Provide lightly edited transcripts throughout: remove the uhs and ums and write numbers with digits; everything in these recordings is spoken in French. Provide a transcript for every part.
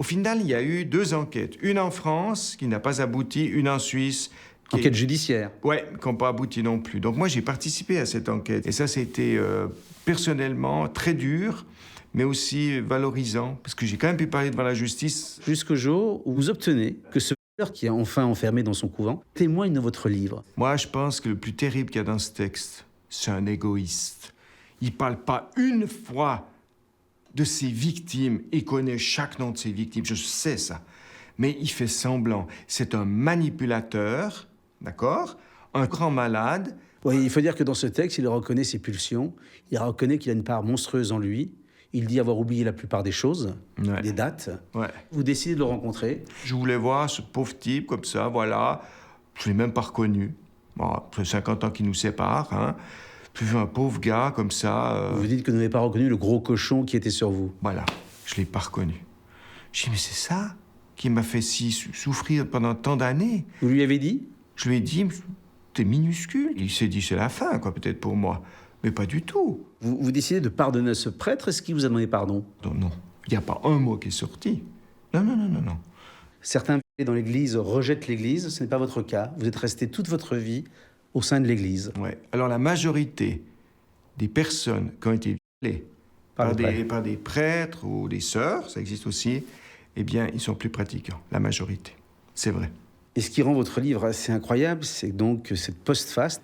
final, il y a eu 2 enquêtes. Une en France, qui n'a pas abouti, une en Suisse. Enquête judiciaire. Ouais, qui n'ont pas abouti non plus. Donc moi, j'ai participé à cette enquête. Et ça, c'était personnellement très dur, mais aussi valorisant, parce que j'ai quand même pu parler devant la justice. Jusqu'au jour où vous obtenez que ce qui est enfin enfermé dans son couvent témoigne de votre livre. Moi, je pense que le plus terrible qu'il y a dans ce texte, c'est un égoïste. Il ne parle pas une fois de ses victimes. Il connaît chaque nom de ses victimes, je sais ça. Mais il fait semblant. C'est un manipulateur, d'accord? Un grand malade. Oui, il faut dire que dans ce texte, il reconnaît ses pulsions, il reconnaît qu'il a une part monstrueuse en lui, il dit avoir oublié la plupart des choses, Ouais. des dates. Ouais. Vous décidez de le rencontrer. Je voulais voir ce pauvre type comme ça, voilà. Je ne l'ai même pas reconnu. Bon, après 50 ans qui nous séparent, hein. J'ai vu un pauvre gars comme ça. Vous dites que vous n'avez pas reconnu le gros cochon qui était sur vous. Voilà, je ne l'ai pas reconnu. J'ai dit, mais c'est ça qui m'a fait si souffrir pendant tant d'années. Vous lui avez dit? Je lui ai dit, t'es minuscule. Il s'est dit, c'est la fin, quoi, peut-être pour moi. Mais pas du tout. Vous décidez de pardonner ce prêtre, est-ce qu'il vous a demandé pardon? Non, non. Il n'y a pas un mot qui est sorti. Non, non, non, non, non. Certains dans l'Église rejettent l'Église, ce n'est pas votre cas. Vous êtes resté toute votre vie au sein de l'Église. Ouais. Alors la majorité des personnes qui ont été violées par des prêtres ou des sœurs, ça existe aussi, eh bien, ils sont plus pratiquants, la majorité. C'est vrai. Et ce qui rend votre livre assez incroyable, c'est donc cette postface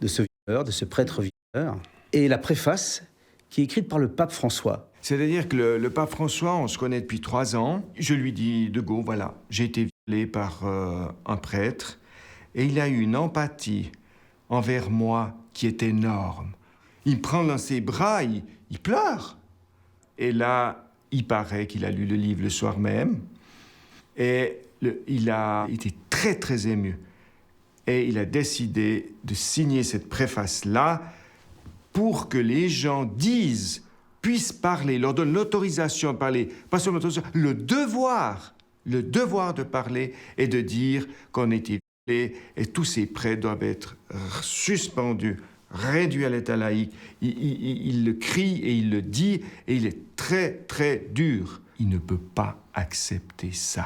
de ce violeur, de ce prêtre violeur, et la préface qui est écrite par le pape François. C'est-à-dire que le pape François, on se connaît depuis 3 ans. Je lui dis de go, voilà, j'ai été violé par un prêtre, et il a eu une empathie envers moi qui est énorme. Il me prend dans ses bras, il pleure. Et là, il paraît qu'il a lu le livre le soir même. Et il a été très, très ému. Et il a décidé de signer cette préface-là pour que les gens puissent parler, leur donne l'autorisation de parler, pas seulement l'autorisation, le devoir de parler et de dire qu'on était violé et tous ces prêtres doivent être suspendus, réduits à l'état laïque. Il le crie et il le dit et il est très, très dur. Il ne peut pas accepter ça.